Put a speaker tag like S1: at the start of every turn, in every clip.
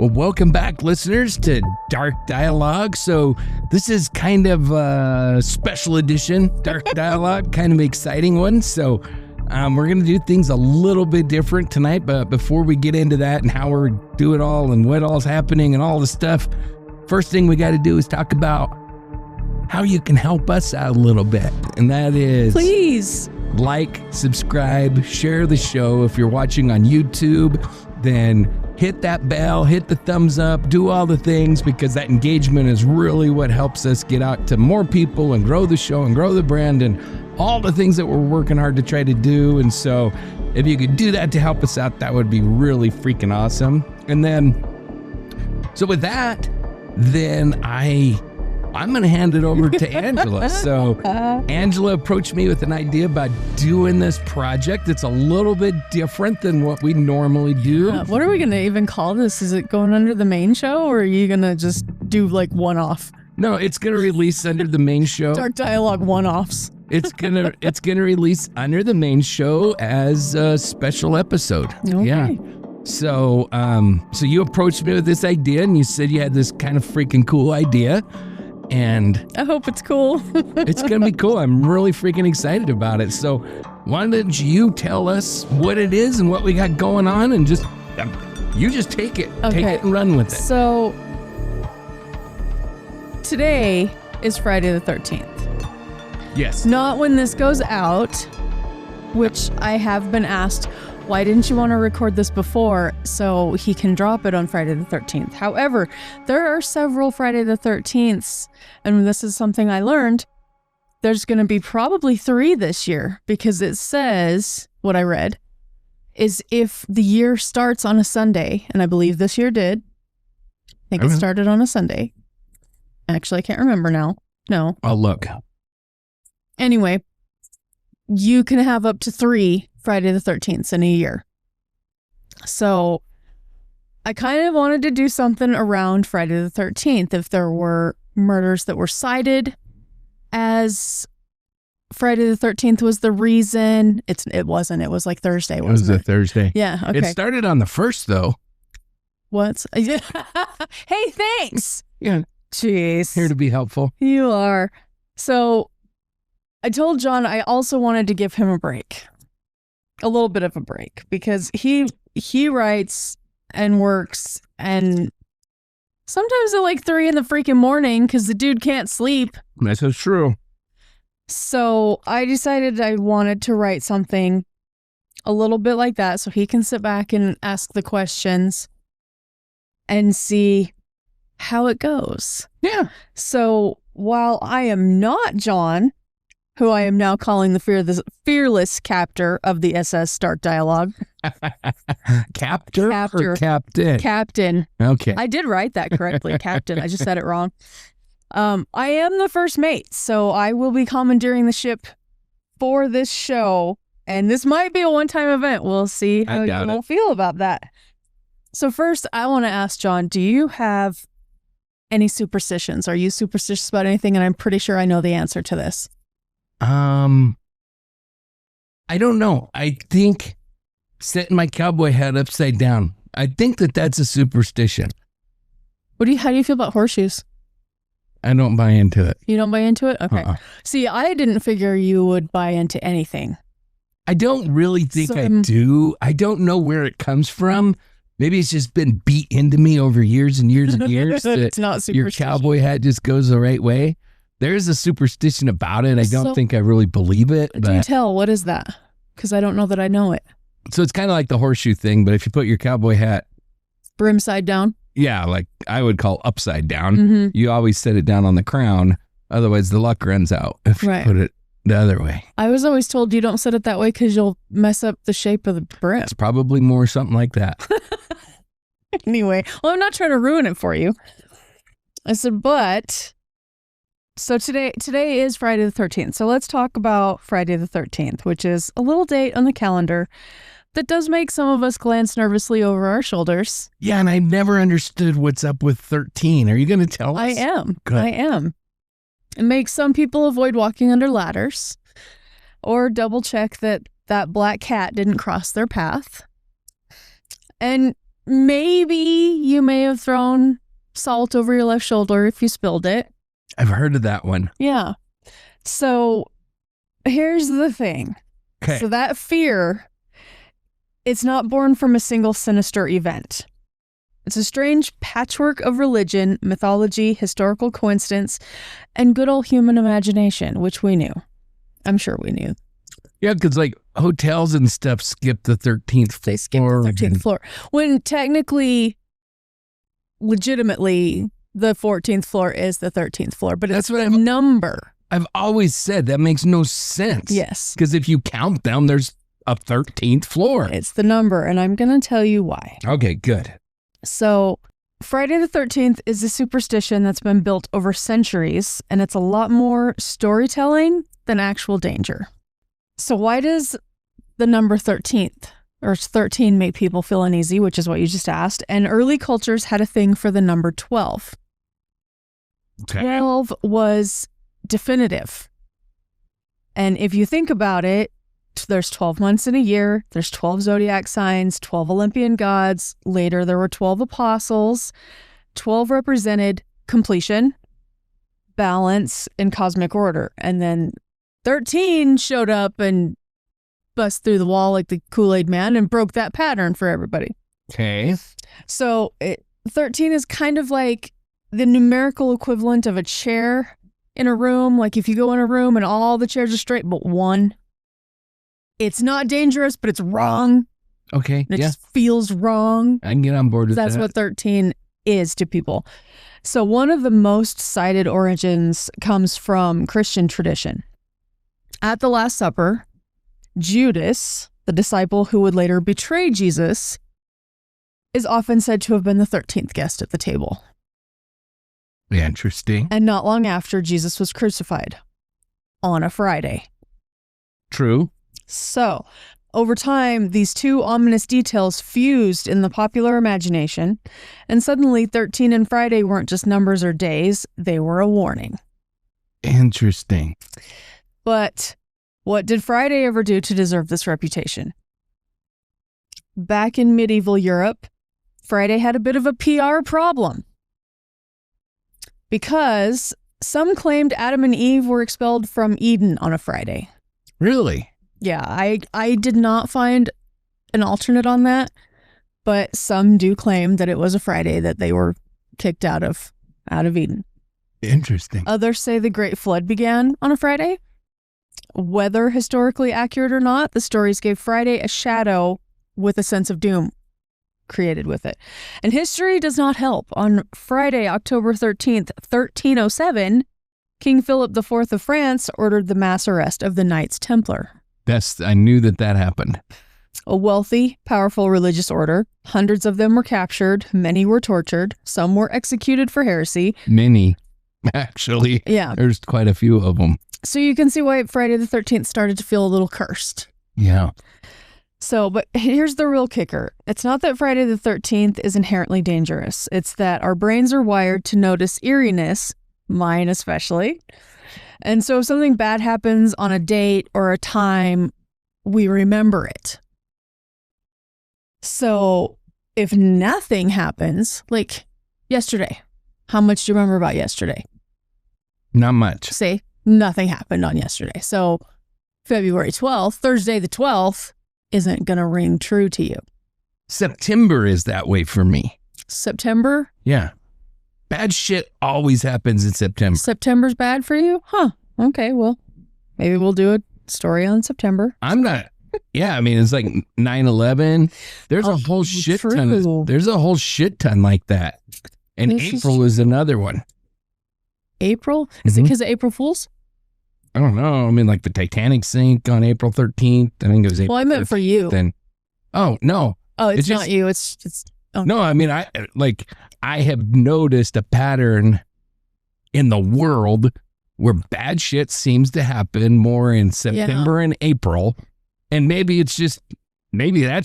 S1: Well, welcome back, listeners, to Dark Dialogue. So this is kind of a special edition Dark Dialogue, kind of exciting one. So we're going to do things a little bit different tonight. But before we get into that and how we're doing it all and what all's happening and all the stuff, first thing we got to do is talk about how you can help us out a little bit. And that is...
S2: Please.
S1: Like, subscribe, share the show. If you're watching on YouTube, then hit that bell, hit the thumbs up, do all the things, because that engagement is really what helps us get out to more people and grow the show and grow the brand and all the things that we're working hard to try to do. And so if you could do that to help us out, that would be really freaking awesome. And then, so with that, then I'm going to hand it over to Angela. So Angela approached me with an idea about doing this project. It's a little bit different than what we normally do.
S2: What are we going to even call this? Is it going under the main show, or are you going to just do like one-off?
S1: No, it's going to release under the main show.
S2: Dark Dialogue one-offs.
S1: It's gonna release under the main show as a special episode.
S2: Okay.
S1: Yeah. So you approached me with this idea, and you said you had this kind of freaking cool idea. And
S2: I hope it's cool.
S1: It's going to be cool. I'm really freaking excited about it. So why don't you tell us what it is and what we got going on, and just, you just take it.
S2: Okay.
S1: Take it and run with it.
S2: So today is Friday the 13th.
S1: Yes.
S2: Not when this goes out, which I have been asked, why didn't you want to record this before so he can drop it on Friday the 13th? However, there are several Friday the 13ths, and this is something I learned. There's going to be probably 3 this year, because it says, what I read, is if the year starts on a Sunday, and I believe this year did. I think it started on a Sunday. Actually, I can't remember now. No.
S1: I'll look.
S2: Anyway, you can have up to 3 Friday the 13th in a year. So I kind of wanted to do something around Friday the 13th. If there were murders that were cited as Friday the 13th was the reason. It wasn't. It was like Thursday, wasn't it?
S1: It was a Thursday.
S2: Yeah, okay.
S1: It started on the 1st, though.
S2: What? Hey, thanks.
S1: Yeah.
S2: Jeez.
S1: Here to be helpful.
S2: You are. So I told John I also wanted to give him a break. A little bit of a break, because he writes and works, and sometimes at like 3 in the freaking morning because the dude can't sleep.
S1: That's so true.
S2: So I decided I wanted to write something a little bit like that so he can sit back and ask the questions and see how it goes.
S1: Yeah.
S2: So while I am not John, who I am now calling the fearless captor of the SS Dark Dialogue.
S1: Captor or captain?
S2: Captain.
S1: Okay.
S2: I did write that correctly, captain. I just said it wrong. I am the first mate, so I will be commandeering the ship for this show, and this might be a one-time event. We'll see how you will feel about that. So first, I want to ask John, do you have any superstitions? Are you superstitious about anything? And I'm pretty sure I know the answer to this.
S1: I don't know. I think setting my cowboy hat upside down, I think that's a superstition.
S2: How do you feel about horseshoes?
S1: I don't buy into it.
S2: You don't buy into it? Okay. See, I didn't figure you would buy into anything.
S1: I don't really think I do. I don't know where it comes from. Maybe it's just been beat into me over years and years and years.
S2: It's not superstition.
S1: Your cowboy hat just goes the right way. There's a superstition about it. I don't think I really believe it.
S2: Do you tell? What is that? Because I don't know that I know it.
S1: So it's kind of like the horseshoe thing, but if you put your cowboy hat
S2: brim side down?
S1: Yeah, like I would call upside down. You always set it down on the crown. Otherwise, the luck runs out if you put it the other way.
S2: I was always told you don't set it that way because you'll mess up the shape of the brim.
S1: It's probably more something like that.
S2: Anyway, well, I'm not trying to ruin it for you. I said, but... So today is Friday the 13th. So let's talk about Friday the 13th, which is a little date on the calendar that does make some of us glance nervously over our shoulders.
S1: Yeah, and I never understood what's up with 13. Are you going to tell us?
S2: I am.
S1: Good.
S2: I am. It makes some people avoid walking under ladders or double check that black cat didn't cross their path. And maybe you may have thrown salt over your left shoulder if you spilled it.
S1: I've heard of that one.
S2: Yeah. So here's the thing.
S1: Okay.
S2: So that fear, it's not born from a single sinister event. It's a strange patchwork of religion, mythology, historical coincidence, and good old human imagination, which we knew. I'm sure we knew.
S1: Yeah, because like hotels and stuff skip the 13th floor.
S2: They skip the 13th floor. When technically, legitimately, the 14th floor is the 13th floor, but it's a number.
S1: I've always said that makes no sense.
S2: Yes.
S1: Because if you count them, there's a 13th floor.
S2: It's the number, and I'm going to tell you why.
S1: Okay, good.
S2: So Friday the 13th is a superstition that's been built over centuries, and it's a lot more storytelling than actual danger. So why does the number 13th or 13 make people feel uneasy, which is what you just asked? And early cultures had a thing for the number 12.
S1: Okay.
S2: 12 was definitive. And if you think about it, there's 12 months in a year, there's 12 zodiac signs, 12 Olympian gods. Later, there were 12 apostles. 12 represented completion, balance, and cosmic order. And then 13 showed up and bust through the wall like the Kool-Aid Man and broke that pattern for everybody.
S1: Okay.
S2: So 13 is kind of like the numerical equivalent of a chair in a room. Like if you go in a room and all the chairs are straight but one, it's not dangerous, but it's wrong.
S1: Okay.
S2: It just feels wrong.
S1: I can get on board with that.
S2: That's what 13 is to people. So one of the most cited origins comes from Christian tradition. At the Last Supper, Judas, the disciple who would later betray Jesus, is often said to have been the 13th guest at the table.
S1: Interesting.
S2: And not long after, Jesus was crucified on a Friday.
S1: True.
S2: So, over time, these two ominous details fused in the popular imagination, and suddenly 13 and Friday weren't just numbers or days, they were a warning.
S1: Interesting.
S2: But what did Friday ever do to deserve this reputation? Back in medieval Europe, Friday had a bit of a PR problem. Because some claimed Adam and Eve were expelled from Eden on a Friday.
S1: Really?
S2: Yeah, I did not find an alternate on that, but some do claim that it was a Friday that they were kicked out of Eden.
S1: Interesting.
S2: Others say the Great Flood began on a Friday. Whether historically accurate or not, the stories gave Friday a shadow with a sense of doom created with it. And history does not help. On Friday, October 13th, 1307, King Philip IV of France ordered the mass arrest of the Knights Templar.
S1: I knew that happened.
S2: A wealthy, powerful religious order. Hundreds of them were captured. Many were tortured. Some were executed for heresy.
S1: Many, actually.
S2: Yeah.
S1: There's quite a few of them.
S2: So you can see why Friday the 13th started to feel a little cursed.
S1: Yeah.
S2: So, but here's the real kicker. It's not that Friday the 13th is inherently dangerous. It's that our brains are wired to notice eeriness, mine especially. And so if something bad happens on a date or a time, we remember it. So if nothing happens, like yesterday, how much do you remember about yesterday?
S1: Not much.
S2: Say nothing happened on yesterday. So February 12th, Thursday the 12th, isn't going to ring true to you.
S1: September is that way for me.
S2: September?
S1: Yeah. Bad shit always happens in September.
S2: September's bad for you? Huh. Okay, well, maybe we'll do a story on September.
S1: I'm not. Yeah, I mean, it's like 9/11. There's a whole shit ton. There's a whole shit ton like that. And April is another one.
S2: April? Is it because of April Fools?
S1: I don't know. I mean, like the Titanic sank on April 13th. I think it was April.
S2: Well, I meant for you.
S1: Then, oh no.
S2: Oh, it's not you. It's. Oh.
S1: No, I mean, I have noticed a pattern in the world where bad shit seems to happen more in September and April. And maybe that's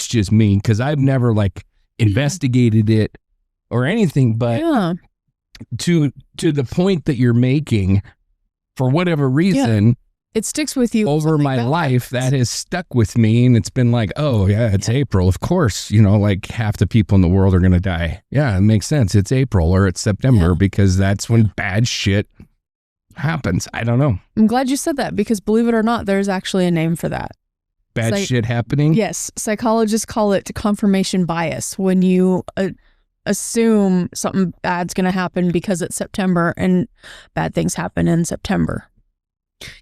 S1: just me because I've never like investigated it or anything, but to the point that you're making, for whatever reason,
S2: it sticks with you.
S1: Over my life, that has stuck with me, and it's been like, oh yeah, it's April. Of course, like half the people in the world are going to die. Yeah, it makes sense. It's April or it's September because that's when bad shit happens. I don't know.
S2: I'm glad you said that because believe it or not, there's actually a name for that.
S1: Bad shit happening?
S2: Yes. Psychologists call it confirmation bias when you assume something bad's going to happen because it's September and bad things happen in September.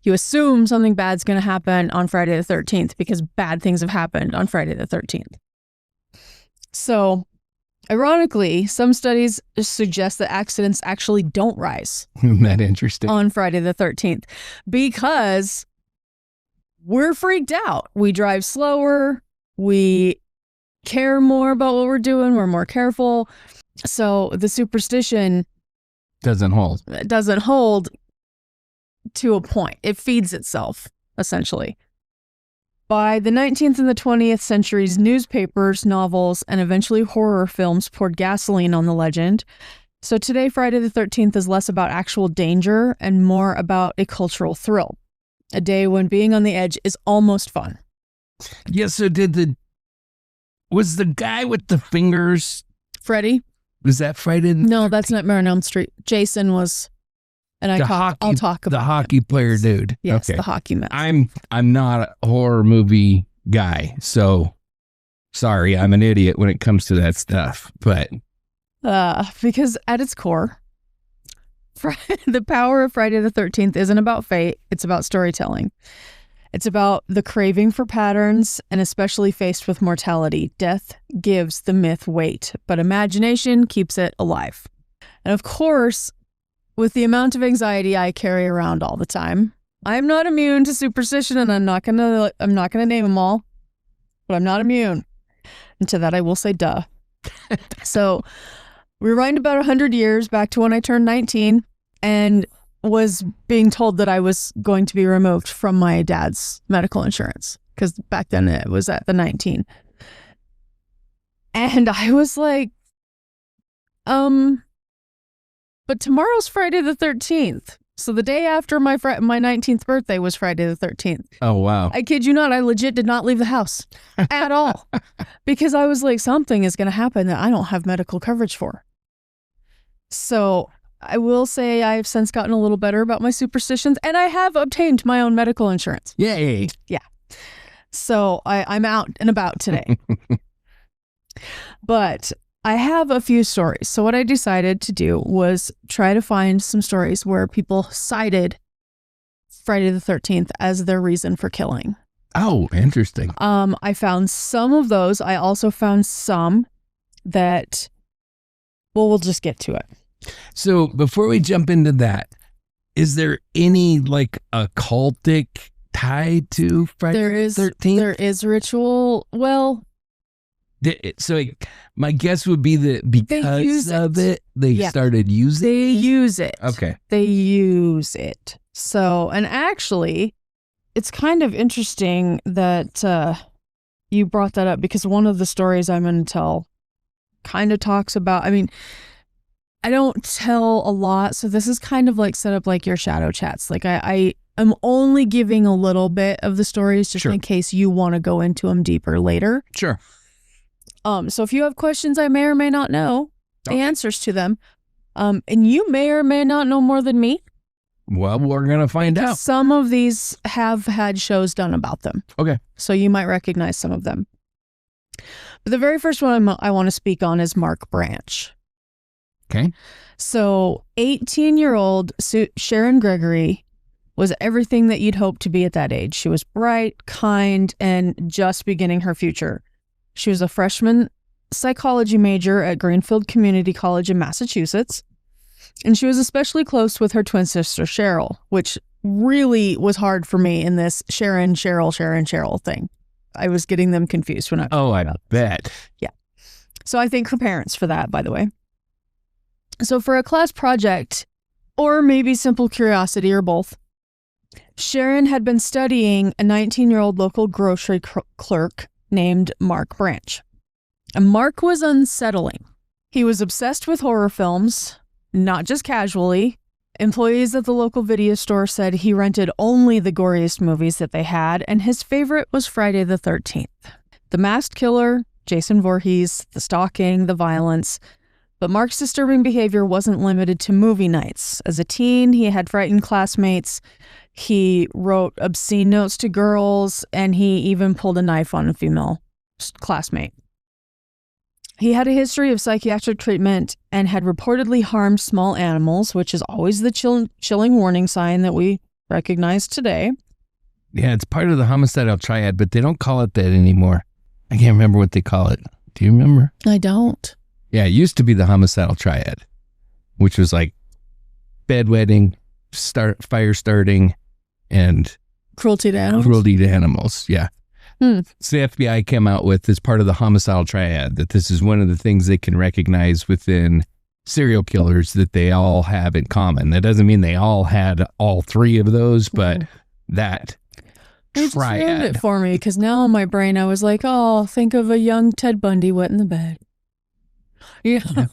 S2: You assume something bad's going to happen on Friday the 13th because bad things have happened on Friday the 13th. So, ironically, some studies suggest that accidents actually don't rise.
S1: Isn't that interesting?
S2: On Friday the 13th because we're freaked out. We drive slower. We care more about what we're doing. We're more careful. So the superstition
S1: doesn't hold.
S2: It doesn't hold to a point. It feeds itself, essentially. By the 19th and the 20th centuries, newspapers, novels, and eventually horror films poured gasoline on the legend. So today, Friday the 13th is less about actual danger and more about a cultural thrill. A day when being on the edge is almost fun.
S1: Yeah, so was the guy with the fingers...
S2: Freddy?
S1: Was that Friday?
S2: No, that's Nightmare on Elm Street. Jason was... And I'll talk about
S1: the hockey player dude.
S2: Yes,
S1: okay.
S2: The hockey man.
S1: I'm not a horror movie guy, so sorry, I'm an idiot when it comes to that stuff. But
S2: because at its core, the power of Friday the 13th isn't about fate, it's about storytelling. It's about the craving for patterns, and especially faced with mortality. Death gives the myth weight, but imagination keeps it alive. And of course, with the amount of anxiety I carry around all the time, I'm not immune to superstition, and I'm not gonna name them all, but I'm not immune. And to that I will say duh. So rewind about 100 years back to when I turned 19 and was being told that I was going to be removed from my dad's medical insurance, because back then it was at the 19. And I was like, but tomorrow's Friday the 13th. So the day after my 19th birthday was Friday the 13th.
S1: Oh, wow.
S2: I kid you not. I legit did not leave the house at all because I was like, something is going to happen that I don't have medical coverage for. So I will say I've since gotten a little better about my superstitions, and I have obtained my own medical insurance.
S1: Yay.
S2: Yeah. So I'm out and about today. But I have a few stories. So what I decided to do was try to find some stories where people cited Friday the 13th as their reason for killing.
S1: Oh, interesting.
S2: I found some of those. I also found some that, well, we'll just get to it.
S1: So before we jump into that, is there any like occultic tie to Friday the 13th?
S2: There is ritual. Well,
S1: so my guess would be that because of it, they started using it?
S2: They use it.
S1: Okay.
S2: They use it. So, and actually, it's kind of interesting that you brought that up, because one of the stories I'm going to tell kind of talks about, I mean, I don't tell a lot, so this is kind of like set up like your shadow chats. Like I am only giving a little bit of the stories just in case you want to go into them deeper later.
S1: Sure.
S2: So if you have questions I may or may not know the answers to them, and you may or may not know more than me.
S1: Well, we're going to find out.
S2: Some of these have had shows done about them.
S1: Okay.
S2: So you might recognize some of them. But the very first one I want to speak on is Mark Branch.
S1: Okay.
S2: So 18-year-old Sharon Gregory was everything that you'd hope to be at that age. She was bright, kind, and just beginning her future. She was a freshman psychology major at Greenfield Community College in Massachusetts. And she was especially close with her twin sister, Cheryl, which really was hard for me in this Cheryl thing. I was getting them confused when I was
S1: I bet.
S2: Yeah. So I thank her parents for that, by the way. So for a class project, or maybe simple curiosity, or both, Sharon had been studying a 19-year-old local grocery clerk named Mark Branch. And Mark was unsettling. He was obsessed with horror films, not just casually, Employees at the local video store said he rented only the goriest movies that they had, and his favorite was Friday the 13th. The Masked Killer, Jason Voorhees, the stalking, the violence. But Mark's disturbing behavior wasn't limited to movie nights. As a teen, he had frightened classmates. He wrote obscene notes to girls, and he even pulled a knife on a female classmate. He had a history of psychiatric treatment and had reportedly harmed small animals, which is always the chilling warning sign that we recognize today.
S1: Yeah, it's part of the homicidal triad, but they don't call it that anymore. I can't remember what they call it. Do you remember?
S2: I don't.
S1: Yeah, it used to be the homicidal triad, which was like bedwetting, fire starting, and
S2: cruelty to animals.
S1: Cruelty to animals, yeah. So the FBI came out with as part of the homicidal triad that this is one of the things they can recognize within serial killers that they all have in common. That doesn't mean they all had all three of those, but that
S2: It
S1: triad.
S2: ruined it for me because now in my brain I was like, oh, think of a young Ted Bundy wet in the bed. You know,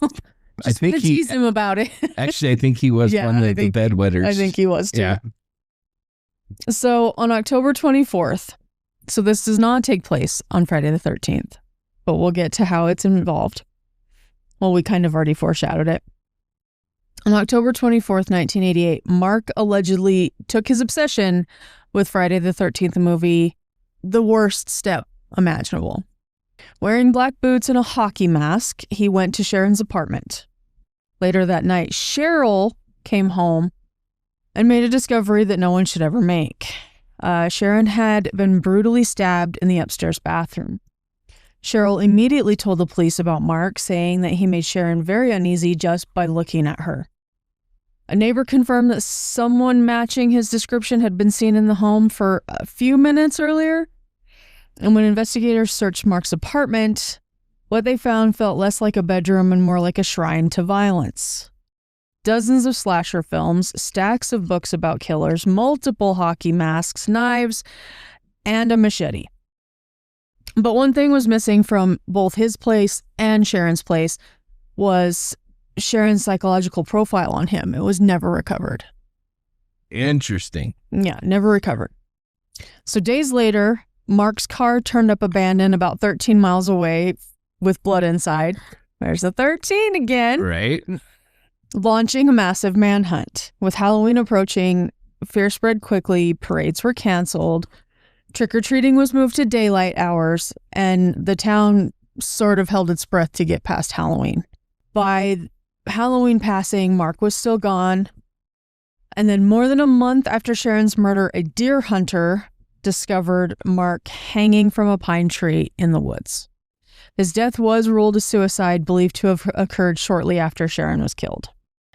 S1: I think
S2: to tease him about it.
S1: Actually, I think he was one of the bedwetters.
S2: I think he was too.
S1: Yeah.
S2: So on October 24th, so this does not take place on Friday the 13th, but we'll get to how it's involved. Well, we kind of already foreshadowed it. On October 24th, 1988, Mark allegedly took his obsession with Friday the 13th movie the worst step imaginable. Wearing black boots and a hockey mask, he went to Sharon's apartment. Later that night, Cheryl came home and made a discovery that no one should ever make. Sharon had been brutally stabbed in the upstairs bathroom. Cheryl immediately told the police about Mark, saying that he made Sharon very uneasy just by looking at her. A neighbor confirmed that someone matching his description had been seen in the home for a few minutes earlier. And when investigators searched Mark's apartment, what they found felt less like a bedroom and more like a shrine to violence. Dozens of slasher films, stacks of books about killers, multiple hockey masks, knives, and a machete. But one thing was missing from both his place and Sharon's place was Sharon's psychological profile on him. It was never recovered.
S1: Interesting.
S2: Yeah, never recovered. So days later, Mark's car turned up abandoned about 13 miles away with blood inside. There's the 13 again.
S1: Right.
S2: Launching a massive manhunt. With Halloween approaching, fear spread quickly, parades were canceled, trick-or-treating was moved to daylight hours, and the town sort of held its breath to get past Halloween. By Halloween passing, Mark was still gone. And then more than a month after Sharon's murder, a deer hunter discovered Mark hanging from a pine tree in the woods. His death was ruled a suicide, believed to have occurred shortly after Sharon was killed.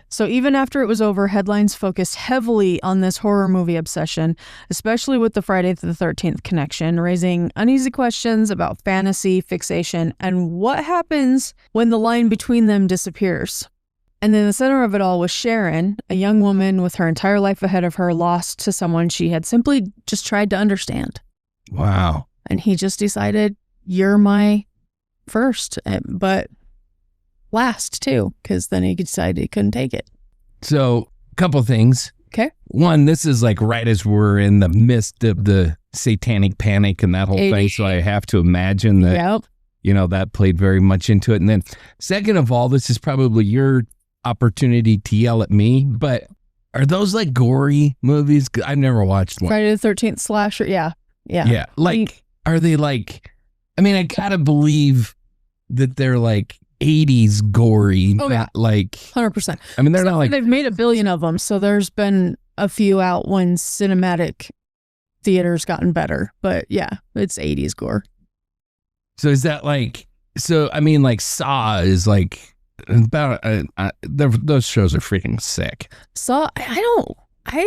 S2: So even after it was over, headlines focused heavily on this horror movie obsession, especially with the Friday the 13th connection, raising uneasy questions about fantasy, fixation, and what happens when the line between them disappears. And in the center of it all was Sharon, a young woman with her entire life ahead of her, lost to someone she had simply just tried to understand.
S1: Wow.
S2: And he just decided, you're my first, but last too, because then he decided he couldn't take it.
S1: So, a couple things.
S2: Okay.
S1: One, this is like right as we're in the midst of the satanic panic and that whole thing. So I have to imagine that, you know, that played very much into it. And then second of all, this is probably your opportunity to yell at me, but are those like gory movies? I've never watched one.
S2: Friday the 13th slasher. Yeah.
S1: Like, are they like, I mean, I gotta believe that they're like 80s gory, not like
S2: 100%.
S1: I mean, they're not like,
S2: they've made a billion of them, so there's been a few out when cinematic theater's gotten better, but yeah, it's 80s gore.
S1: So is that like, so I mean, like Saw is like about those shows are freaking sick.
S2: Saw, I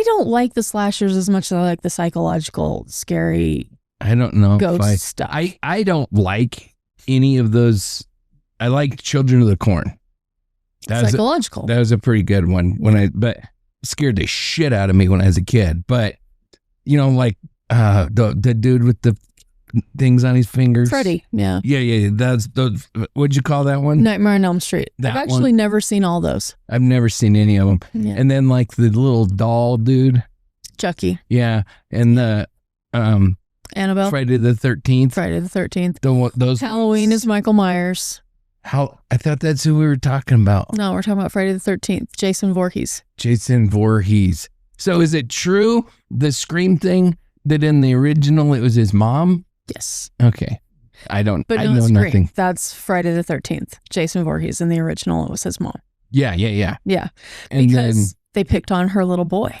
S2: don't like the slashers as much as I like the psychological scary
S1: I don't know
S2: ghost stuff.
S1: I don't like any of those. I like Children of the Corn.
S2: Psychological.
S1: That was a pretty good one but scared the shit out of me when I was a kid. But you know, like the dude with the things on his fingers.
S2: Freddy, yeah.
S1: Yeah. That's those. What'd you call that one?
S2: Nightmare on Elm Street.
S1: That
S2: I've actually
S1: one?
S2: never seen all those.
S1: I've never seen any of them.
S2: Yeah.
S1: And then like the little doll dude.
S2: Chucky.
S1: Yeah. And the
S2: Annabelle.
S1: Friday the 13th.
S2: Friday the 13th.
S1: Those
S2: Halloween is Michael Myers.
S1: I thought that's who we were talking about.
S2: No, we're talking about Friday the 13th. Jason Voorhees.
S1: Jason Voorhees. So is it true, the Scream thing, that in the original it was his mom?
S2: Yes.
S1: Okay. I know
S2: Scream.
S1: nothing.
S2: That's Friday the 13th. Jason Voorhees. In the original, it was his mom.
S1: Yeah.
S2: Yeah.
S1: And
S2: because
S1: then,
S2: they picked on her little boy.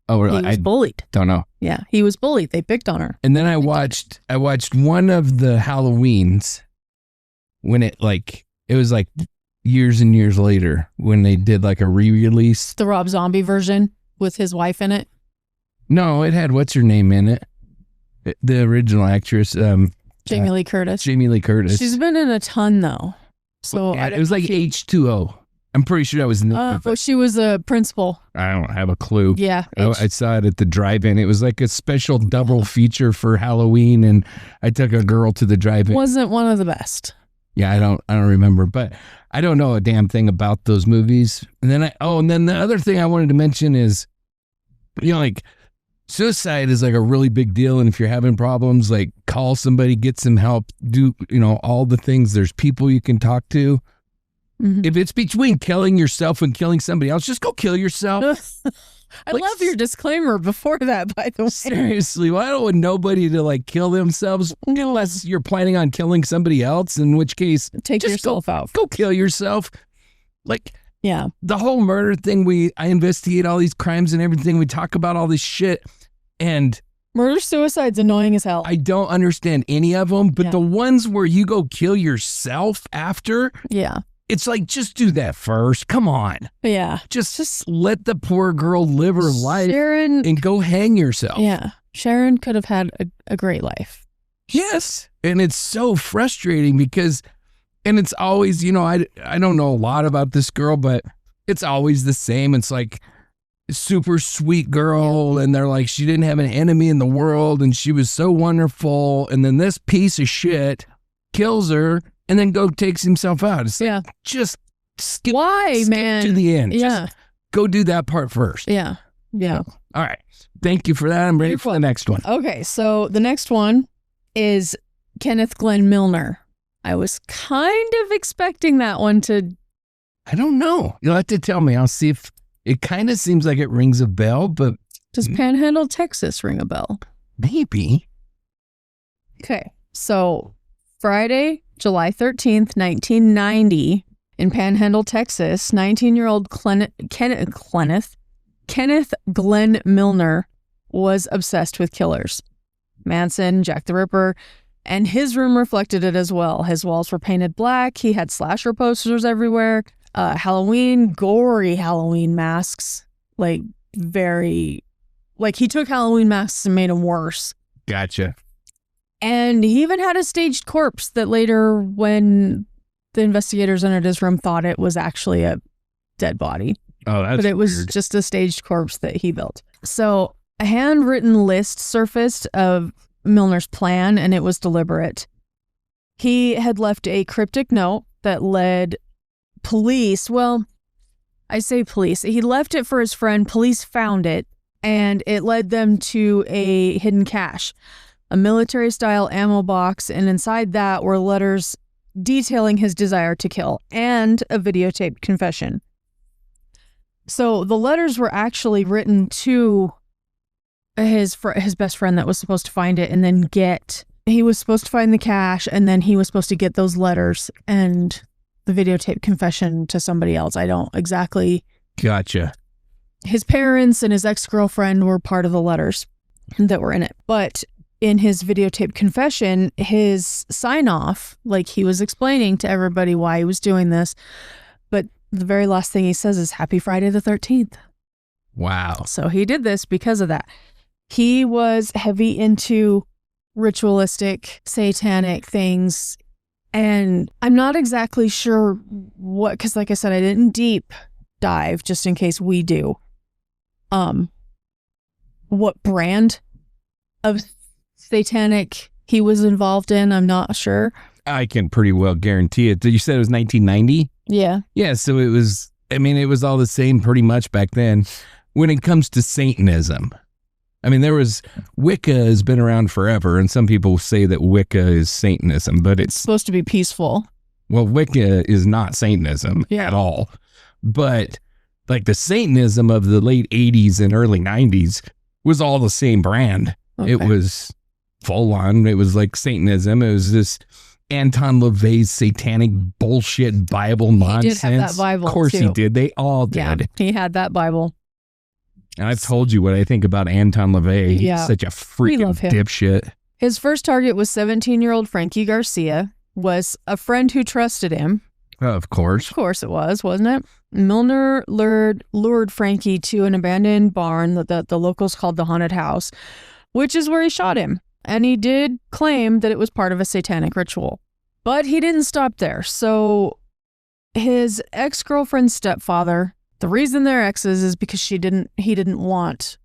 S1: oh, really?
S2: He was bullied.
S1: Don't know.
S2: Yeah, he was bullied. They picked on her.
S1: And then I watched one of the Halloweens when it was like years and years later when they did like a re-release.
S2: The Rob Zombie version with his wife in it.
S1: No, it had what's her name in it? The original actress,
S2: Jamie Lee Curtis.
S1: Jamie Lee Curtis.
S2: She's been in a ton though. So
S1: it was like H2O. I'm pretty sure that was.
S2: Well, she was a principal.
S1: I don't have a clue.
S2: Yeah.
S1: I saw it at the drive-in. It was like a special double feature for Halloween, and I took a girl to the drive-in.
S2: Wasn't one of the best.
S1: Yeah, I don't remember, but I don't know a damn thing about those movies. And then the other thing I wanted to mention is, like suicide is like a really big deal, and if you're having problems, like call somebody, get some help, do all the things. There's people you can talk to. Mm-hmm. If it's between killing yourself and killing somebody else, just go kill yourself.
S2: I love your disclaimer before that, by the way.
S1: Seriously, well, I don't want nobody to like kill themselves unless you're planning on killing somebody else, in which case
S2: take yourself out.
S1: Go kill yourself. Like,
S2: yeah,
S1: the whole murder thing, I investigate all these crimes and everything. We talk about all this shit, and
S2: murder suicide's annoying as hell.
S1: I don't understand any of them, but the ones where you go kill yourself after,
S2: yeah.
S1: It's like, just do that first. Come on.
S2: Yeah.
S1: Just let the poor girl live her life and go hang yourself.
S2: Yeah. Sharon could have had a great life.
S1: Yes. And it's so frustrating because, and it's always, I don't know a lot about this girl, but it's always the same. It's like super sweet girl. And they're like, she didn't have an enemy in the world and she was so wonderful. And then this piece of shit kills her. And then takes himself out. It's like, just skip to the end.
S2: Yeah.
S1: Just go do that part first.
S2: Yeah. Yeah.
S1: All right. Thank you for that. I'm ready for the next one.
S2: Okay. So the next one is Kenneth Glenn Milner. I was kind of expecting that one to.
S1: I don't know. You'll have to tell me. I'll see if it kind of seems like it rings a bell, but.
S2: Does Panhandle, Texas ring a bell?
S1: Maybe.
S2: Okay. So Friday, July 13th, 1990, in Panhandle, Texas, 19-year-old Kenneth Glenn Milner was obsessed with killers. Manson, Jack the Ripper, and his room reflected it as well. His walls were painted black. He had slasher posters everywhere. Gory Halloween masks. He took Halloween masks and made them worse.
S1: Gotcha.
S2: And he even had a staged corpse that later, when the investigators entered his room, thought it was actually a dead body.
S1: Oh, that's
S2: But it was
S1: weird.
S2: just a staged corpse that he built. So a handwritten list surfaced of Milner's plan, and it was deliberate. He had left a cryptic note that led police. Well, I say police. He left it for his friend. Police found it, and it led them to a hidden cache. A military-style ammo box, and inside that were letters detailing his desire to kill, and a videotaped confession. So the letters were actually written to his best friend that was supposed to find it, and then he was supposed to find the cache, and then he was supposed to get those letters and the videotaped confession to somebody else. I don't exactly.
S1: Gotcha.
S2: His parents and his ex-girlfriend were part of the letters that were in it, but in his videotaped confession, his sign-off, he was explaining to everybody why he was doing this, but the very last thing he says is Happy Friday the 13th.
S1: Wow.
S2: So he did this because of that. He was heavy into ritualistic, satanic things, and I'm not exactly sure what, because like I said, I didn't deep dive just in case we do. What brand of satanic he was involved in. I'm not sure.
S1: I can pretty well guarantee it. You said it was 1990?
S2: Yeah.
S1: Yeah, so it was all the same pretty much back then. When it comes to Satanism, Wicca has been around forever, and some people say that Wicca is Satanism, but it's
S2: supposed to be peaceful.
S1: Well, Wicca is not Satanism at all. But like the Satanism of the late 80s and early 90s was all the same brand. Okay. It was full on. It was like Satanism. It was this Anton LaVey's satanic bullshit Bible nonsense.
S2: He did have that Bible,
S1: of course
S2: too.
S1: He did. They all did.
S2: Yeah, he had that Bible.
S1: And I've told you what I think about Anton LaVey.
S2: Yeah.
S1: He's such a freaking dipshit.
S2: His first target was 17-year-old Frankie Garcia, was a friend who trusted him.
S1: Of course.
S2: Of course it was, wasn't it? Milner lured Frankie to an abandoned barn that the locals called the Haunted House, which is where he shot him. And he did claim that it was part of a satanic ritual. But he didn't stop there. So his ex-girlfriend's stepfather, the reason they're exes is because he didn't want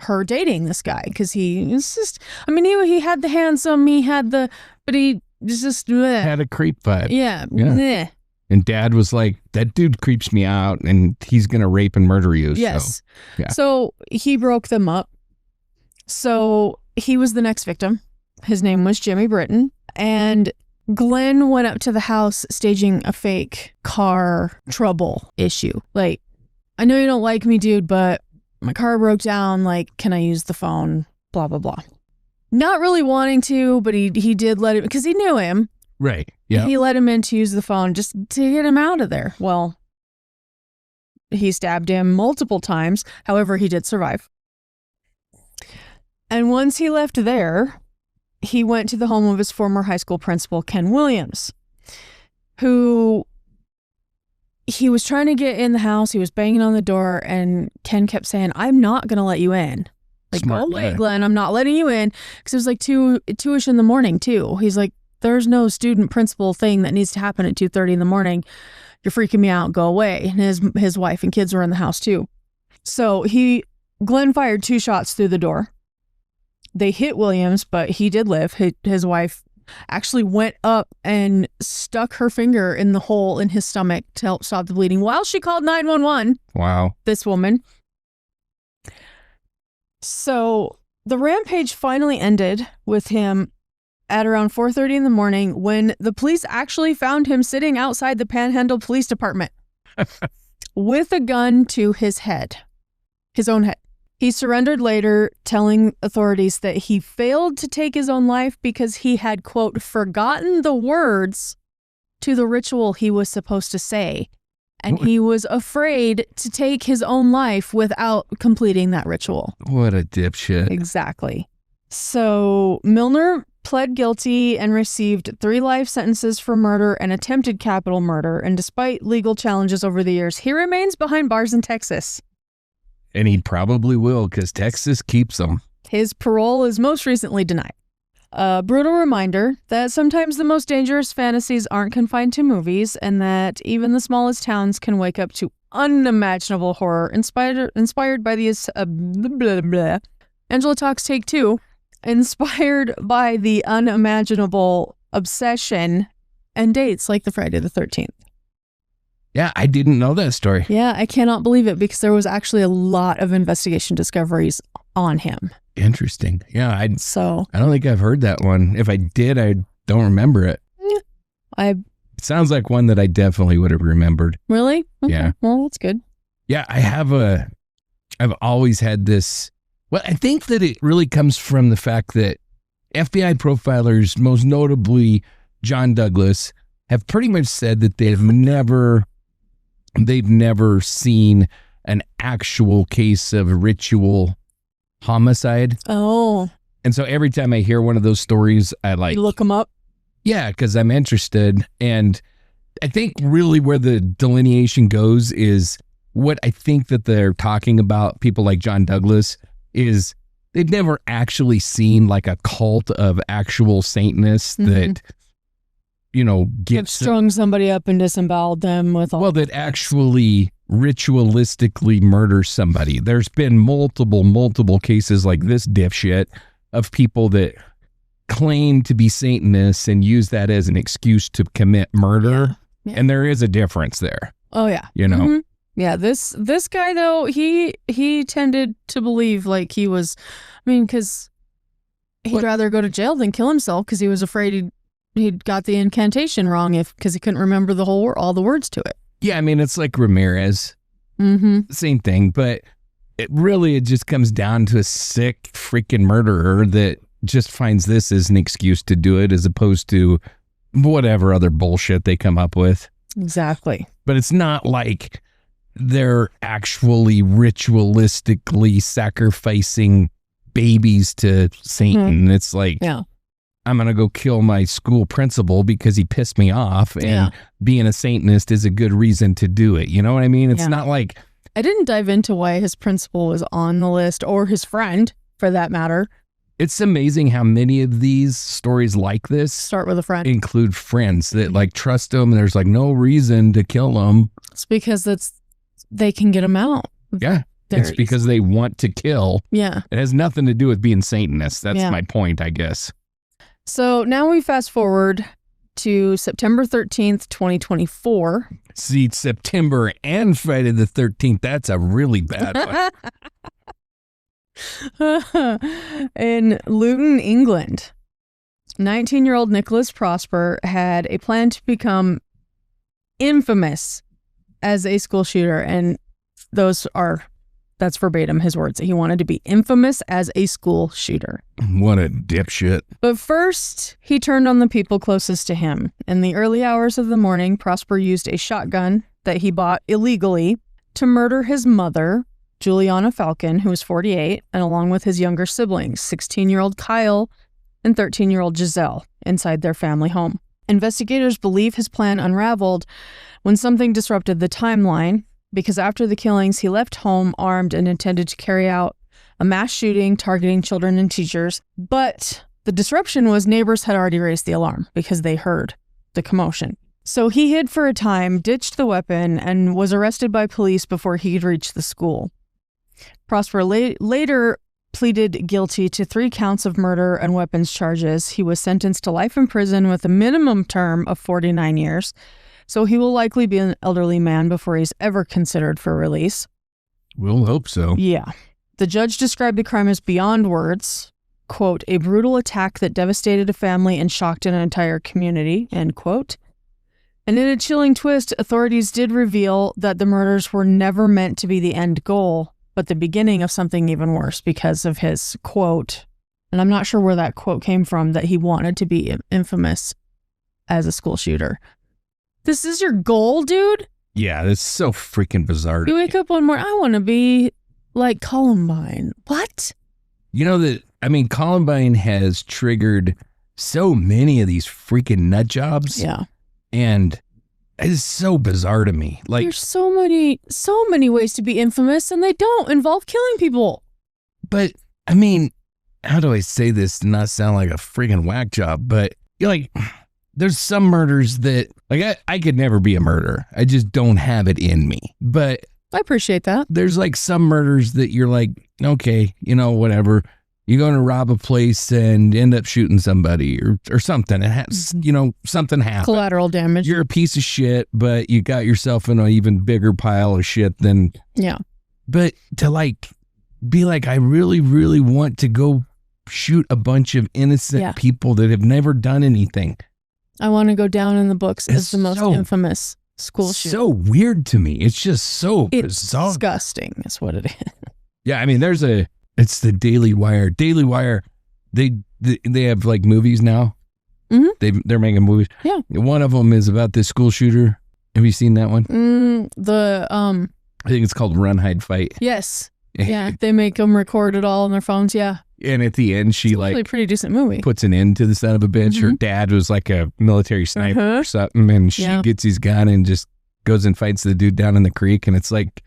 S2: her dating this guy. Because he had the handsome, but he just
S1: had a creep vibe.
S2: Yeah.
S1: Bleh. And Dad was like, that dude creeps me out and he's going to rape and murder you.
S2: Yes.
S1: So, yeah.
S2: So he broke them up. So he was the next victim. His name was Jimmy Britton. And Glenn went up to the house staging a fake car trouble issue. Like, I know you don't like me, dude, but my car broke down. Like, can I use the phone? Blah, blah, blah. Not really wanting to, but he did let him, because he knew him.
S1: Right. Yeah.
S2: He let him in to use the phone just to get him out of there. Well, he stabbed him multiple times. However, he did survive. And once he left there, he went to the home of his former high school principal, Ken Williams, who he was trying to get in the house. He was banging on the door, and Ken kept saying, I'm not going to let you in. Like,
S1: smart
S2: go away, Glenn. I'm not letting you in. Because it was like 2-ish in the morning, too. He's like, there's no student principal thing that needs to happen at 2:30 in the morning. You're freaking me out. Go away. And his wife and kids were in the house, too. So Glenn fired 2 shots through the door. They hit Williams, but he did live. His wife actually went up and stuck her finger in the hole in his stomach to help stop the bleeding while she called 911.
S1: Wow.
S2: This woman. So the rampage finally ended with him at around 4:30 in the morning when the police actually found him sitting outside the Panhandle Police Department with a gun to his head, his own head. He surrendered later, telling authorities that he failed to take his own life because he had, quote, forgotten the words to the ritual he was supposed to say. And he was afraid to take his own life without completing that ritual.
S1: What a dipshit.
S2: Exactly. So Milner pled guilty and received 3 life sentences for murder and attempted capital murder. And despite legal challenges over the years, he remains behind bars in Texas.
S1: And he probably will, because Texas keeps them.
S2: His parole is most recently denied. A brutal reminder that sometimes the most dangerous fantasies aren't confined to movies, and that even the smallest towns can wake up to unimaginable horror inspired by the Angela Talks Take 2, inspired by the unimaginable obsession and dates like the Friday the 13th.
S1: Yeah, I didn't know that story.
S2: Yeah, I cannot believe it because there was actually a lot of investigation discoveries on him.
S1: Interesting. Yeah, I don't think I've heard that one. If I did, I don't remember it. It sounds like one that I definitely would have remembered.
S2: Really? Okay.
S1: Yeah.
S2: Well, that's good.
S1: Yeah, I've always had this. Well, I think that it really comes from the fact that FBI profilers, most notably John Douglas, have pretty much said that they've never seen an actual case of ritual homicide.
S2: Oh.
S1: And so every time I hear one of those stories, you
S2: look them up?
S1: Yeah, because I'm interested. And I think really where the delineation goes is what I think that they're talking about, people like John Douglas, is they've never actually seen like a cult of actual Satanists that,
S2: have strung somebody up and disemboweled them with all.
S1: Well, that actually ritualistically murder somebody. There's been multiple cases like this dipshit of people that claim to be Satanists and use that as an excuse to commit murder.
S2: Yeah.
S1: And there is a difference there.
S2: Oh yeah.
S1: You know?
S2: Mm-hmm. Yeah, this guy though, he tended to believe like he was, because he'd rather go to jail than kill himself because he was afraid he'd got the incantation wrong because he couldn't remember all the words to it.
S1: Yeah, it's like Ramirez.
S2: Mm-hmm.
S1: Same thing, but it just comes down to a sick freaking murderer that just finds this as an excuse to do it as opposed to whatever other bullshit they come up with.
S2: Exactly.
S1: But it's not like they're actually ritualistically sacrificing babies to Satan. Mm-hmm. It's like, I'm going to go kill my school principal because he pissed me off. And being a Satanist is a good reason to do it. You know what I mean? It's not like...
S2: I didn't dive into why his principal was on the list or his friend, for that matter.
S1: It's amazing how many of these stories like this
S2: start with a friend,
S1: include friends that like trust them. And there's like no reason to kill them.
S2: It's because they can get them out.
S1: Yeah. It's because they want to kill.
S2: Yeah.
S1: It has nothing to do with being Satanists. That's my point, I guess.
S2: So now we fast forward to September 13th, 2024.
S1: See, September and Friday the 13th, that's a really bad
S2: one. In Luton, England, 19-year-old Nicholas Prosper had a plan to become infamous as a school shooter. And that's verbatim his words. He wanted to be infamous as a school shooter.
S1: What a dipshit.
S2: But first, he turned on the people closest to him. In the early hours of the morning, Prosper used a shotgun that he bought illegally to murder his mother, Juliana Falcon, who was 48, and along with his younger siblings, 16-year-old Kyle and 13-year-old Giselle, inside their family home. Investigators believe his plan unraveled when something disrupted the timeline, because after the killings, he left home armed and intended to carry out a mass shooting targeting children and teachers. But the disruption was neighbors had already raised the alarm because they heard the commotion. So he hid for a time, ditched the weapon, and was arrested by police before he could reach the school. Prosper later pleaded guilty to 3 counts of murder and weapons charges. He was sentenced to life in prison with a minimum term of 49 years. So he will likely be an elderly man before he's ever considered for release.
S1: We'll hope so.
S2: Yeah. The judge described the crime as beyond words, quote, a brutal attack that devastated a family and shocked an entire community, end quote. And in a chilling twist, authorities did reveal that the murders were never meant to be the end goal, but the beginning of something even worse because of his quote. And I'm not sure where that quote came from, that he wanted to be infamous as a school shooter. This is your goal, dude?
S1: Yeah, that's so freaking bizarre.
S2: You wake up one morning, I want to be like Columbine. What?
S1: You know that, Columbine has triggered so many of these freaking nut jobs.
S2: Yeah.
S1: And it's so bizarre to me. Like,
S2: there's so many ways to be infamous, and they don't involve killing people.
S1: But, how do I say this to not sound like a freaking whack job? But, you're like... There's some murders that, like, I could never be a murderer. I just don't have it in me. But
S2: I appreciate that.
S1: There's, like, some murders that you're like, okay, whatever. You're going to rob a place and end up shooting somebody or something. It has, something happened.
S2: Collateral damage.
S1: You're a piece of shit, but you got yourself in an even bigger pile of shit than...
S2: Yeah.
S1: But to, like, be like, I really, really want to go shoot a bunch of innocent people that have never done anything.
S2: I want to go down in the books as the most infamous school shooter.
S1: So weird to me. It's just so bizarre.
S2: Disgusting is what it is.
S1: Yeah, it's the Daily Wire. Daily Wire, they have like movies now. Mm-hmm. They're making movies.
S2: Yeah.
S1: One of them is about this school shooter. Have you seen that one?
S2: I
S1: think it's called Run, Hide, Fight.
S2: Yes. Yeah, they make them record it all on their phones. Yeah.
S1: And at the end, she
S2: a pretty decent movie.
S1: Puts an end to the son of a bitch. Mm-hmm. Her dad was like a military sniper or something, and she gets his gun and just goes and fights the dude down in the creek. And it's like,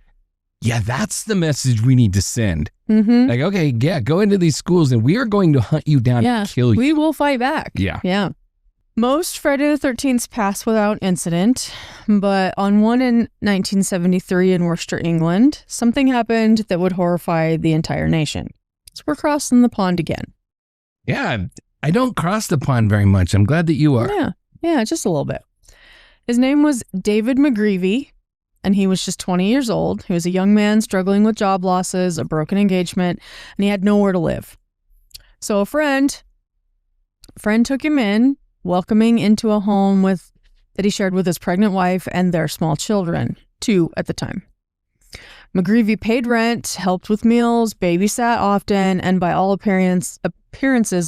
S1: yeah, that's the message we need to send. Mm-hmm. Like, okay, yeah, go into these schools and we are going to hunt you down and kill you.
S2: We will fight back.
S1: Yeah.
S2: Yeah. Most Friday the 13th passed without incident, but on one in 1973 in Worcester, England, something happened that would horrify the entire nation. So we're crossing the pond again.
S1: Yeah, I don't cross the pond very much. I'm glad that you are.
S2: Yeah, just a little bit. His name was David McGreevy, and he was just 20 years old. He was a young man struggling with job losses, a broken engagement, and he had nowhere to live. So a friend took him in, welcoming into a home that he shared with his pregnant wife and their small children, 2 at the time. McGreevy paid rent, helped with meals, babysat often, and by all appearances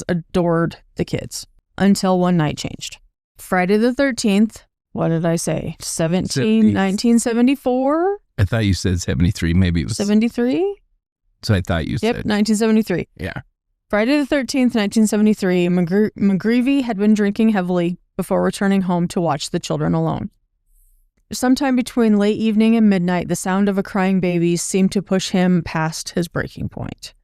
S2: adored the kids until one night changed. Friday the 13th, what did I say? 1974?
S1: I thought you said 73. Maybe it was
S2: 73?
S1: So I thought you said.
S2: Yep, 1973.
S1: Yeah.
S2: Friday the 13th, 1973, McGreevy had been drinking heavily before returning home to watch the children alone. Sometime between late evening and midnight, the sound of a crying baby seemed to push him past his breaking point.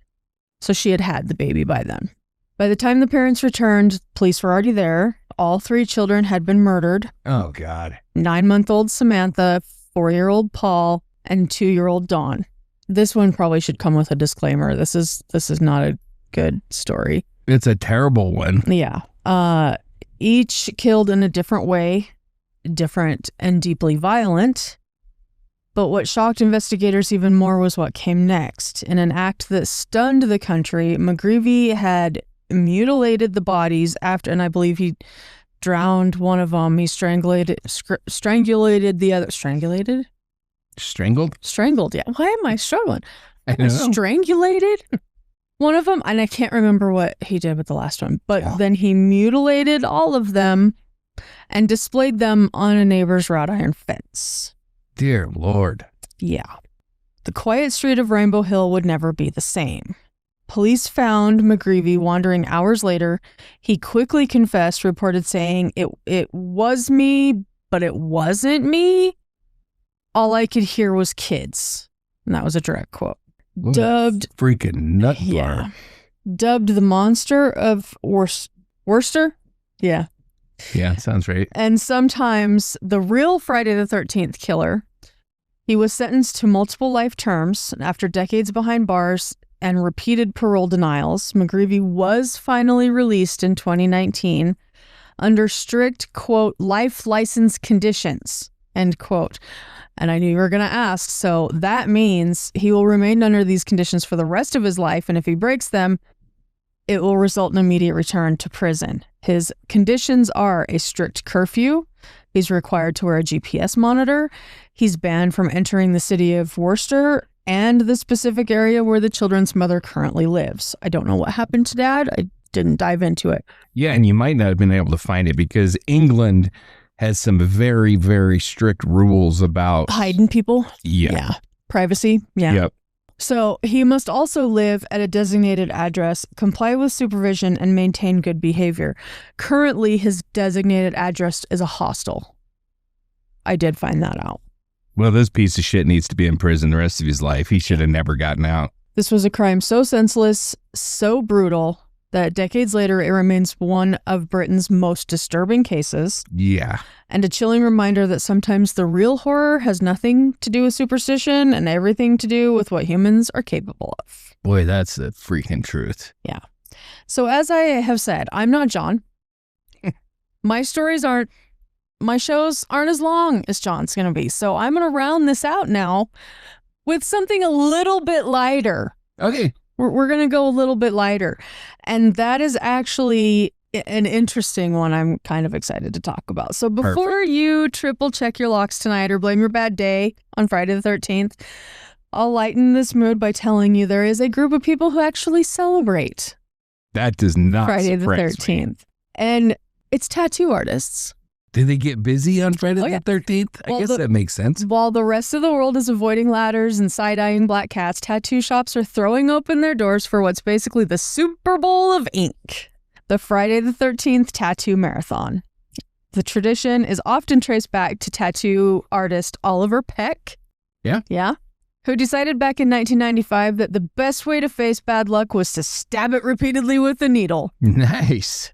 S2: So she had the baby by then. By the time the parents returned, police were already there. All 3 children had been murdered.
S1: Oh, God.
S2: 9-month-old Samantha, 4-year-old Paul, and 2-year-old Dawn. This one probably should come with a disclaimer. This is not a good story.
S1: It's a terrible one.
S2: Yeah. Each killed in a different way, different and deeply violent. But what shocked investigators even more was what came next. In an act that stunned the country, McGreevy had mutilated the bodies after, and I believe he drowned one of them. He strangulated the other. Strangulated? Strangled, yeah. Why am I struggling?
S1: I don't know.
S2: Strangulated one of them, and I can't remember what he did with the last one, but then he mutilated all of them and displayed them on a neighbor's wrought iron fence.
S1: Dear Lord.
S2: Yeah. The quiet street of Rainbow Hill would never be the same. Police found McGreevy wandering hours later. He quickly confessed, reported saying, it was me, but it wasn't me. All I could hear was kids. And that was a direct quote.
S1: What
S2: Dubbed
S1: freaking nut bar.
S2: Yeah. Dubbed the monster of Worcester? Yeah.
S1: Yeah, sounds right.
S2: And sometimes the real Friday the 13th killer. He was sentenced to multiple life terms after decades behind bars and repeated parole denials. McGreevy was finally released in 2019 under strict, quote, life license conditions, end quote. And I knew you were going to ask. So that means he will remain under these conditions for the rest of his life. And if he breaks them, it will result in immediate return to prison. His conditions are a strict curfew. He's required to wear a GPS monitor. He's banned from entering the city of Worcester and the specific area where the children's mother currently lives. I don't know what happened to Dad. I didn't dive into it.
S1: Yeah, and you might not have been able to find it because England has some very, very strict rules about
S2: hiding people.
S1: Yeah.
S2: Privacy. Yeah.
S1: Yep.
S2: So he must also live at a designated address, comply with supervision, and maintain good behavior. Currently, his designated address is a hostel. I did find that out.
S1: Well, this piece of shit needs to be in prison the rest of his life. He should have never gotten out.
S2: This was a crime so senseless, so brutal, that decades later it remains one of Britain's most disturbing cases.
S1: Yeah.
S2: And a chilling reminder that sometimes the real horror has nothing to do with superstition and everything to do with what humans are capable of.
S1: Boy, that's the freaking truth.
S2: Yeah. So as I have said, I'm not John. My shows aren't as long as John's going to be. So I'm going to round this out now with something a little bit lighter.
S1: Okay.
S2: We're going to go a little bit lighter. And that is actually an interesting one I'm kind of excited to talk about. So before you triple check your locks tonight or blame your bad day on Friday the 13th, I'll lighten this mood by telling you there is a group of people who actually celebrate
S1: that does not
S2: Friday the 13th.
S1: Me.
S2: And it's tattoo artists.
S1: Do they get busy on Friday the 13th? I guess that makes sense.
S2: While the rest of the world is avoiding ladders and side-eyeing black cats, tattoo shops are throwing open their doors for what's basically the Super Bowl of ink, the Friday the 13th Tattoo Marathon. The tradition is often traced back to tattoo artist Oliver Peck.
S1: Yeah.
S2: Yeah. Who decided back in 1995 that the best way to face bad luck was to stab it repeatedly with a needle.
S1: Nice.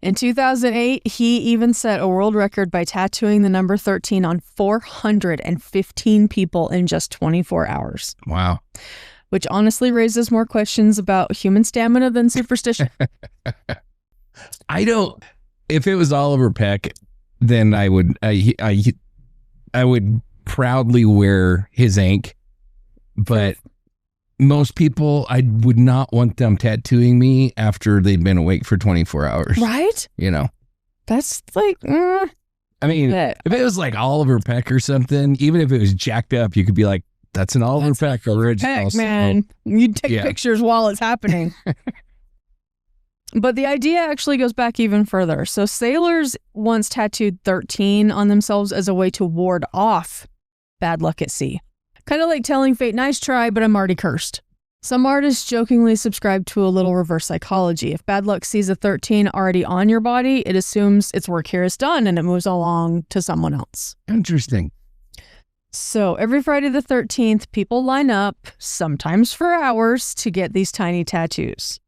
S2: In 2008, he even set a world record by tattooing the number 13 on 415 people in just 24 hours.
S1: Wow.
S2: Which honestly raises more questions about human stamina than superstition.
S1: I don't. If it was Oliver Peck, then I would proudly wear his ink. But most people, I would not want them tattooing me after they've been awake for 24 hours.
S2: Right?
S1: You know,
S2: that's like.
S1: I mean, if it was like Oliver Peck or something, even if it was jacked up, you could be like, "That's an Oliver Peck original."
S2: Peck, man, you take pictures while it's happening. But the idea actually goes back even further. So sailors once tattooed 13 on themselves as a way to ward off bad luck at sea. Kind of like telling fate, nice try, but I'm already cursed. Some artists jokingly subscribe to a little reverse psychology. If bad luck sees a 13 already on your body, it assumes its work here is done and it moves along to someone else.
S1: Interesting.
S2: So every Friday the 13th, people line up, sometimes for hours, to get these tiny tattoos.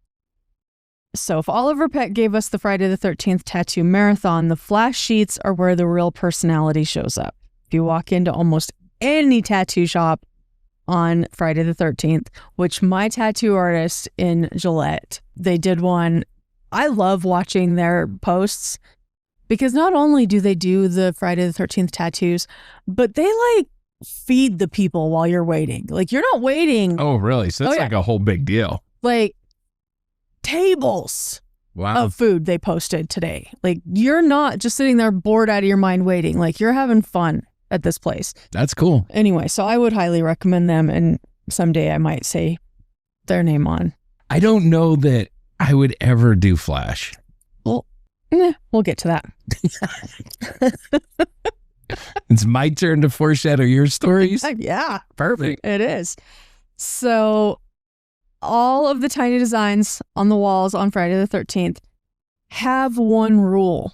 S2: So if Oliver Peck gave us the Friday the 13th tattoo marathon, the flash sheets are where the real personality shows up. If you walk into almost any tattoo shop on Friday the 13th, which my tattoo artist in Gillette, they did one. I love watching their posts because not only do they do the Friday the 13th tattoos, but they like feed the people while you're waiting. Like you're not waiting.
S1: Oh, really? So it's like a whole big deal.
S2: Like tables of food they posted today. Like you're not just sitting there bored out of your mind waiting. Like you're having fun at this place.
S1: That's cool.
S2: Anyway, so I would highly recommend them, and someday I might say their name on.
S1: I don't know that I would ever do Flash.
S2: Well, we'll get to that.
S1: It's my turn to foreshadow your stories.
S2: Yeah.
S1: Perfect.
S2: It is. So all of the tiny designs on the walls on Friday the 13th have one rule.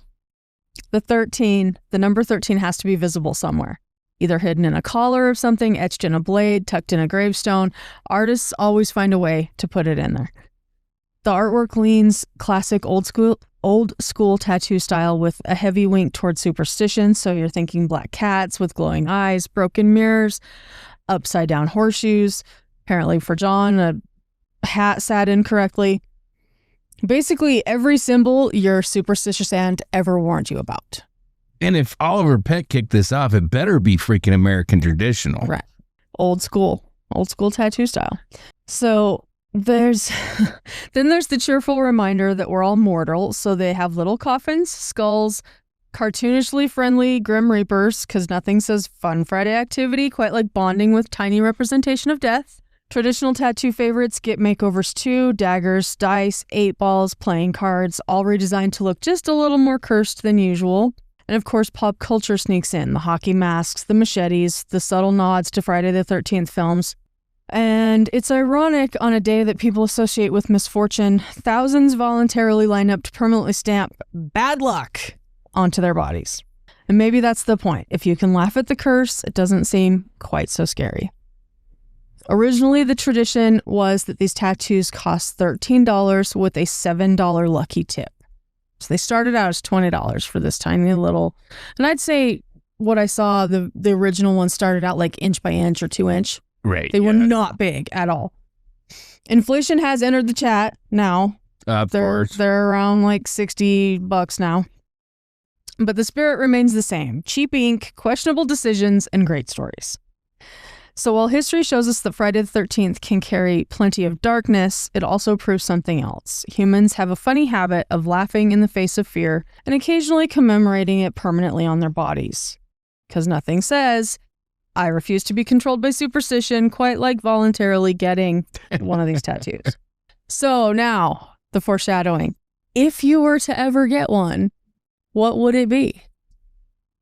S2: The number 13 has to be visible somewhere, either hidden in a collar of something, etched in a blade, tucked in a gravestone. Artists always find a way to put it in there. The artwork leans classic old school tattoo style with a heavy wink towards superstition. So you're thinking black cats with glowing eyes, broken mirrors, upside down horseshoes. Apparently for John, a hat sat incorrectly. Basically, every symbol your superstitious aunt ever warned you about.
S1: And if Oliver Peck kicked this off, it better be freaking American traditional.
S2: Right. Old school tattoo style. So there's the cheerful reminder that we're all mortal. So they have little coffins, skulls, cartoonishly friendly Grim Reapers, because nothing says fun Friday activity quite like bonding with tiny representation of death. Traditional tattoo favorites get makeovers too: daggers, dice, 8 balls, playing cards, all redesigned to look just a little more cursed than usual. And of course, pop culture sneaks in: the hockey masks, the machetes, the subtle nods to Friday the 13th films. And it's ironic, on a day that people associate with misfortune, thousands voluntarily line up to permanently stamp bad luck onto their bodies. And maybe that's the point. If you can laugh at the curse, it doesn't seem quite so scary. Originally, the tradition was that these tattoos cost $13 with a $7 lucky tip. So they started out as $20 for this tiny little, and I'd say what I saw, the original one started out like inch by inch or 2 inch.
S1: Right.
S2: They were not big at all. Inflation has entered the chat now. They're around like $60 now. But the spirit remains the same: cheap ink, questionable decisions, and great stories. So while history shows us that Friday the 13th can carry plenty of darkness, it also proves something else. Humans have a funny habit of laughing in the face of fear and occasionally commemorating it permanently on their bodies. Because nothing says, I refuse to be controlled by superstition, quite like voluntarily getting one of these tattoos. So now, the foreshadowing. If you were to ever get one, what would it be?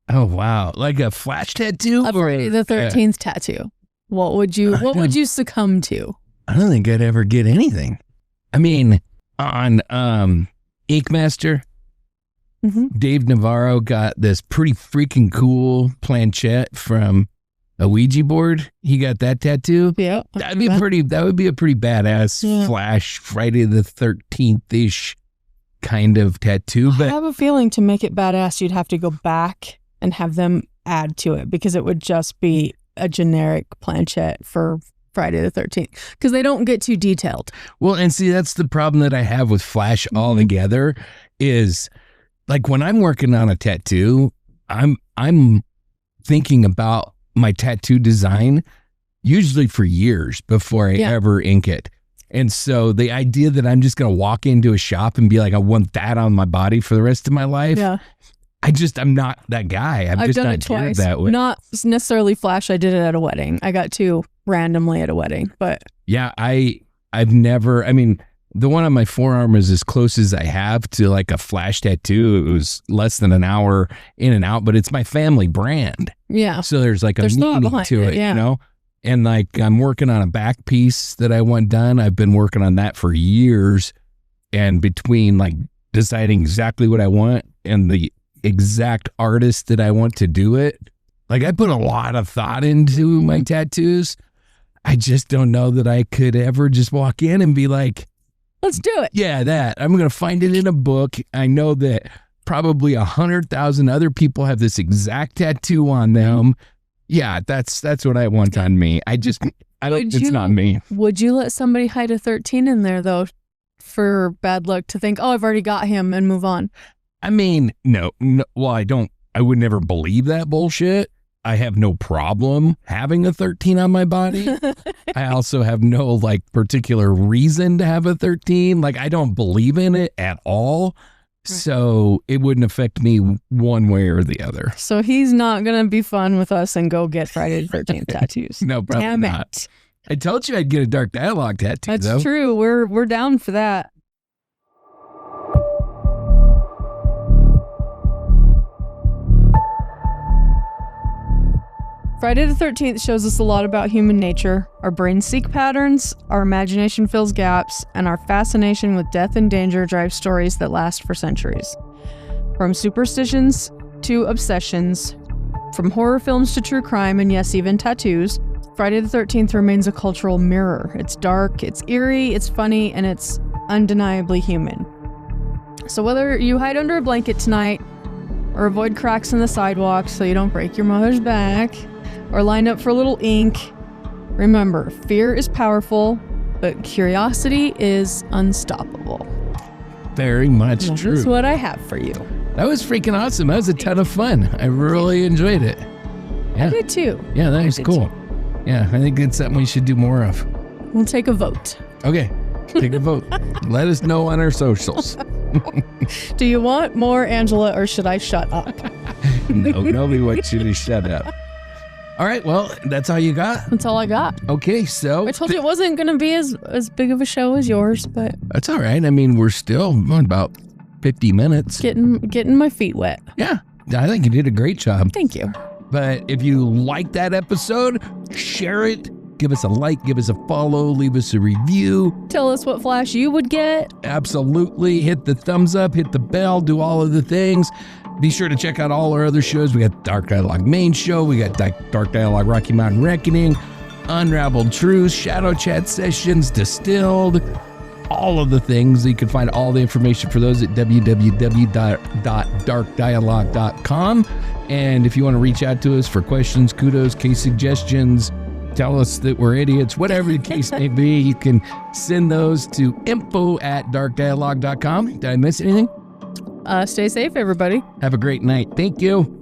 S1: Oh, wow. Like a flash tattoo?
S2: A Friday the 13th tattoo. What would you succumb to?
S1: I don't think I'd ever get anything. I mean, on Ink Master, Dave Navarro got this pretty freaking cool planchette from a Ouija board. He got that tattoo.
S2: Yeah.
S1: That would be a pretty badass flash Friday the 13th-ish kind of tattoo. But
S2: I have a feeling to make it badass, you'd have to go back and have them add to it, because it would just be a generic planchette for Friday the 13th, because they don't get too detailed.
S1: Well, and see, that's the problem that I have with Flash altogether, is like when I'm working on a tattoo, I'm thinking about my tattoo design usually for years before I ever ink it. And so the idea that I'm just going to walk into a shop and be like, I want that on my body for the rest of my life.
S2: Yeah.
S1: I'm not that guy. I've just
S2: done
S1: not
S2: it twice.
S1: That way.
S2: Not necessarily flash. I did it at a wedding. I got 2 randomly at a wedding, but
S1: yeah, I've never, I mean, the one on my forearm is as close as I have to like a flash tattoo. It was less than an hour in and out, but it's my family brand.
S2: Yeah.
S1: So there's like a
S2: thought
S1: meaning
S2: behind
S1: to it, you know? And like I'm working on a back piece that I want done. I've been working on that for years. And between like deciding exactly what I want and the exact artist that I want to do it, like I put a lot of thought into my tattoos. I just don't know that I could ever just walk in and be like,
S2: let's do it.
S1: Yeah, that. I'm going to find it in a book. I know that probably 100,000 other people have this exact tattoo on them. Yeah, that's what I want on me. It's not me.
S2: Would you let somebody hide a 13 in there though for bad luck to think, oh, I've already got him and move on?
S1: I mean, no. Well, I would never believe that bullshit. I have no problem having a 13 on my body. I also have no like particular reason to have a 13. Like I don't believe in it at all. So it wouldn't affect me one way or the other.
S2: So he's not going to be fun with us and go get Friday the 13th tattoos.
S1: No, probably
S2: Damn
S1: not.
S2: It.
S1: I told you I'd get a Dark Dialogue tattoo.
S2: That's true. We're down for that. Friday the 13th shows us a lot about human nature. Our brains seek patterns, our imagination fills gaps, and our fascination with death and danger drives stories that last for centuries. From superstitions to obsessions, from horror films to true crime, and yes, even tattoos, Friday the 13th remains a cultural mirror. It's dark, it's eerie, it's funny, and it's undeniably human. So whether you hide under a blanket tonight, or avoid cracks in the sidewalk so you don't break your mother's back, or line up for a little ink, remember, fear is powerful, but curiosity is unstoppable.
S1: Very much true.
S2: That's what I have for you.
S1: That was freaking awesome. That was a ton of fun. I really enjoyed it. Yeah.
S2: I did too.
S1: Yeah, that was cool. Yeah, I think it's something we should do more of.
S2: We'll take a vote.
S1: Okay, take a vote. Let us know on our socials.
S2: Do you want more, Angela, or should I shut up?
S1: No, nobody wants you to shut up. All right, well, that's all you got?
S2: That's all I got.
S1: Okay, so...
S2: I told you it wasn't going to be as big of a show as yours, but...
S1: That's all right. I mean, we're still about 50 minutes.
S2: Getting my feet wet.
S1: Yeah, I think you did a great job.
S2: Thank you.
S1: But if you like that episode, share it. Give us a like, give us a follow, leave us a review.
S2: Tell us what flash you would get.
S1: Absolutely. Hit the thumbs up, hit the bell, do all of the things. Be sure to check out all our other shows. We got Dark Dialogue Main Show. We got Dark Dialogue Rocky Mountain Reckoning, Unraveled Truths, Shadow Chat Sessions, Distilled, all of the things. You can find all the information for those at www.darkdialogue.com. And if you want to reach out to us for questions, kudos, case suggestions, tell us that we're idiots, whatever the case may be, you can send those to info@darkdialogue.com. Did I miss anything?
S2: Stay safe, everybody.
S1: Have a great night. Thank you.